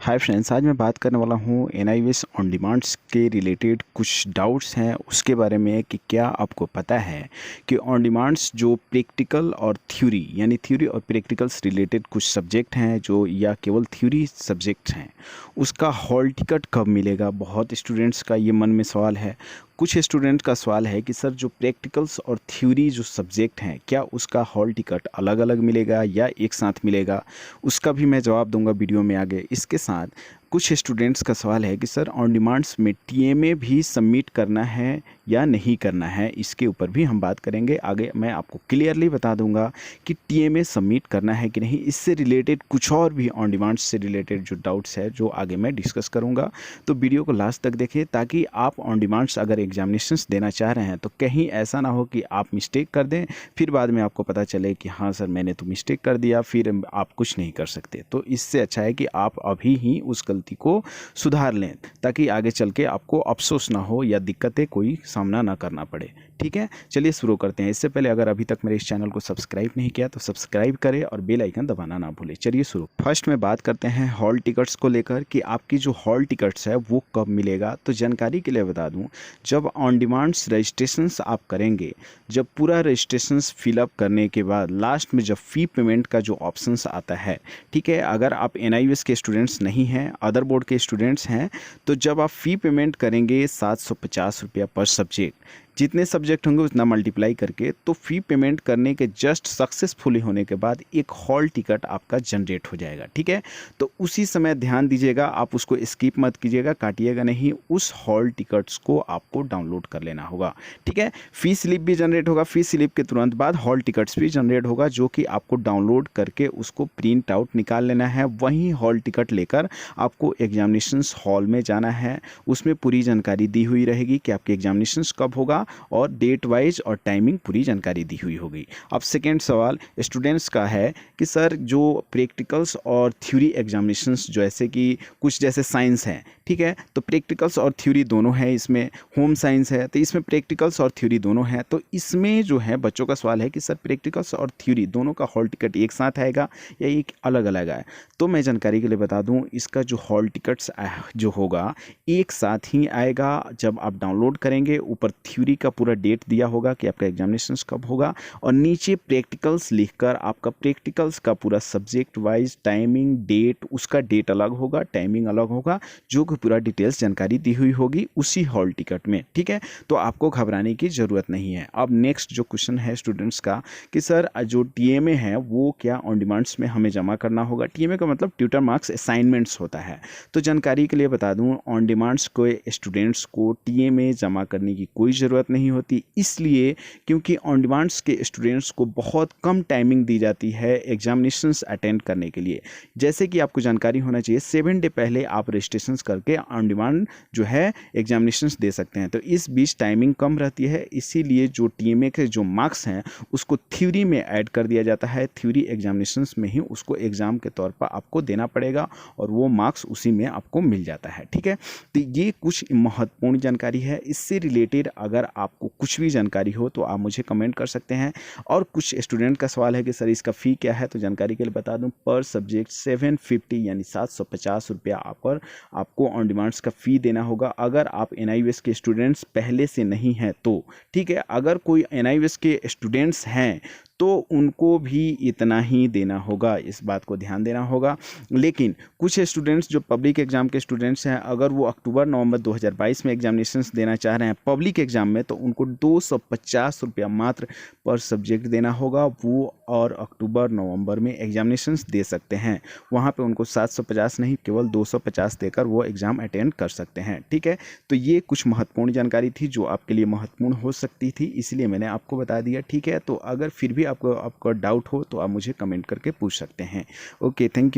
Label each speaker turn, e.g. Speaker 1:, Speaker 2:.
Speaker 1: Hi friends, आज मैं बात करने वाला हूँ एनआईवीएस ऑन डिमांड्स के रिलेटेड कुछ डाउट्स हैं उसके बारे में कि क्या आपको पता है कि ऑन डिमांड्स जो प्रैक्टिकल और थ्योरी यानी थ्योरी और प्रैक्टिकल्स रिलेटेड कुछ सब्जेक्ट हैं जो या केवल थ्योरी सब्जेक्ट्स हैं उसका हॉल टिकट कब मिलेगा। बहुत स्टूडेंट्स का ये मन में सवाल है। कुछ स्टूडेंट का सवाल है कि सर जो प्रैक्टिकल्स और थ्योरी जो सब्जेक्ट हैं क्या उसका हॉल टिकट अलग अलग मिलेगा या एक साथ मिलेगा। उसका भी मैं जवाब दूंगा वीडियो में आगे। इसके साथ कुछ स्टूडेंट्स का सवाल है कि सर ऑन डिमांड्स में टीएमए भी सबमिट करना है या नहीं करना है, इसके ऊपर भी हम बात करेंगे। आगे मैं आपको क्लियरली बता दूंगा कि टीएमए सबमिट करना है कि नहीं। इससे रिलेटेड कुछ और भी ऑन डिमांड्स से रिलेटेड जो डाउट्स है जो आगे मैं डिस्कस करूंगा, तो वीडियो को लास्ट तक देखें ताकि आप ऑन डिमांड्स अगर एग्जामिनेशंस देना चाह रहे हैं तो कहीं ऐसा ना हो कि आप मिस्टेक कर दें, फिर बाद में आपको पता चले कि हाँ सर मैंने तो मिस्टेक कर दिया, फिर आप कुछ नहीं कर सकते। तो इससे अच्छा है कि आप अभी ही उस गलती को सुधार लें ताकि आगे चल के आपको अफसोस ना हो या दिक्कतें कोई सामना ना करना पड़े। ठीक है, चलिए शुरू करते हैं। इससे पहले अगर अभी तक मेरे इस चैनल को सब्सक्राइब नहीं किया तो सब्सक्राइब करें और बेल आइकन दबाना ना भूलें। चलिए शुरू। फर्स्ट में बात करते हैं हॉल टिकट्स को लेकर कि आपकी जो हॉल टिकट्स है वो कब मिलेगा। तो जानकारी के लिए बता दूं, जब ऑन डिमांड्स रजिस्ट्रेशंस आप करेंगे, जब पूरा रजिस्ट्रेशंस फिलअप करने के बाद लास्ट में जब फ़ी पेमेंट का जो ऑप्शंस आता है, ठीक है, अगर आप एनआईवीएस के स्टूडेंट्स नहीं हैं, अदर बोर्ड के स्टूडेंट्स हैं, तो जब आप फ़ी पेमेंट करेंगे 750 रुपया पर सब्जेक्ट, जितने सब्जेक्ट होंगे उतना मल्टीप्लाई करके, तो फ़ी पेमेंट करने के जस्ट सक्सेसफुली होने के बाद एक हॉल टिकट आपका जनरेट हो जाएगा। ठीक है, तो उसी समय ध्यान दीजिएगा, आप उसको स्किप मत कीजिएगा, काटिएगा नहीं। उस हॉल टिकट्स को आपको डाउनलोड कर लेना होगा। ठीक है, फ़ी स्लिप भी जनरेट होगा, फ़ी स्लिप के तुरंत बाद हॉल टिकट्स भी जनरेट होगा जो कि आपको डाउनलोड करके उसको प्रिंट आउट निकाल लेना है। वहीं हॉल टिकट लेकर आपको एग्जामिनेशंस हॉल में जाना है। उसमें पूरी जानकारी दी हुई रहेगी कि आपके एग्जामिनेशंस कब होगा और डेट वाइज और टाइमिंग पूरी जानकारी दी हुई होगी। अब सेकेंड सवाल स्टूडेंट्स का है कि सर जो प्रैक्टिकल्स और थ्योरी एग्जामिनेशंस जैसे कि कुछ जैसे साइंस है, ठीक है, तो प्रैक्टिकल्स और थ्योरी दोनों है, इसमें होम साइंस है तो इसमें प्रैक्टिकल्स और थ्योरी दोनों है। तो इसमें जो है बच्चों का सवाल है कि सर प्रैक्टिकल्स और थ्योरी दोनों का हॉल टिकट एक साथ आएगा या एक अलग अलग आए। तो मैं जानकारी के लिए बता दूं, इसका जो हॉल टिकट्स जो होगा एक साथ ही आएगा। जब आप डाउनलोड करेंगे ऊपर थ्योरी का पूरा डेट दिया होगा कि आपका एग्जामिनेशंस कब होगा और नीचे प्रैक्टिकल्स लिखकर आपका प्रैक्टिकल्स का पूरा सब्जेक्ट वाइज टाइमिंग डेट, उसका डेट अलग होगा, टाइमिंग अलग होगा, जो कि पूरा डिटेल्स जानकारी दी हुई होगी उसी हॉल टिकट में। ठीक है, तो आपको घबराने की ज़रूरत नहीं है। अब नेक्स्ट जो क्वेश्चन है स्टूडेंट्स का कि सर जो टीएमए है वो क्या ऑन डिमांड्स में हमें जमा करना होगा। टीएमए का मतलब ट्यूटर मार्क्स असाइनमेंट्स होता है। तो जानकारी के लिए बता दूं, ऑन डिमांड्स को स्टूडेंट्स को टीएमए जमा करने की कोई ज़रूरत नहीं होती, इसलिए क्योंकि ऑन डिमांड्स के स्टूडेंट्स को बहुत कम टाइमिंग दी जाती है एग्जामिनेशंस अटेंड करने के लिए। जैसे कि आपको जानकारी होना चाहिए 7 डे पहले आप रजिस्ट्रेशन करके ऑन डिमांड जो है एग्जामिनेशंस दे सकते हैं। तो इस बीच टाइमिंग कम रहती है, इसीलिए जो टीएमए के जो मार्क्स हैं उसको थ्योरी में ऐड कर दिया जाता है। थ्योरी एग्जामिनेशंस में ही उसको एग्ज़ाम के तौर पर आपको देना पड़ेगा और वो मार्क्स उसी में आपको मिल जाता है। ठीक है, तो ये कुछ महत्वपूर्ण जानकारी है। इससे रिलेटेड अगर आपको कुछ भी जानकारी हो तो आप मुझे कमेंट कर सकते हैं। और कुछ स्टूडेंट का सवाल है कि सर इसका फ़ी क्या है, तो जानकारी के लिए बता दूं, पर सब्जेक्ट 750 यानी 750 रुपया आपको ऑन डिमांड्स का फ़ी देना होगा अगर आप एनआईवीएस के स्टूडेंट्स पहले से नहीं हैं तो। ठीक है, अगर कोई एनआईवीएस के स्टूडेंट्स हैं तो उनको भी इतना ही देना होगा, इस बात को ध्यान देना होगा। लेकिन कुछ स्टूडेंट्स जो पब्लिक एग्ज़ाम के स्टूडेंट्स हैं, अगर वो अक्टूबर नवंबर 2022 में एग्जामिनेशंस देना चाह रहे हैं पब्लिक एग्ज़ाम में, तो उनको 250 रुपया मात्र पर सब्जेक्ट देना होगा। वो और अक्टूबर नवंबर में एग्जामिनेशंस दे सकते हैं। वहाँ पे उनको 750 नहीं केवल 250 देकर वो एग्ज़ाम अटेंड कर सकते हैं। ठीक है, तो ये कुछ महत्वपूर्ण जानकारी थी जो आपके लिए महत्वपूर्ण हो सकती थी, इसलिए मैंने आपको बता दिया। ठीक है, तो अगर फिर भी आपका डाउट हो तो आप मुझे कमेंट करके पूछ सकते हैं। Okay, thank you.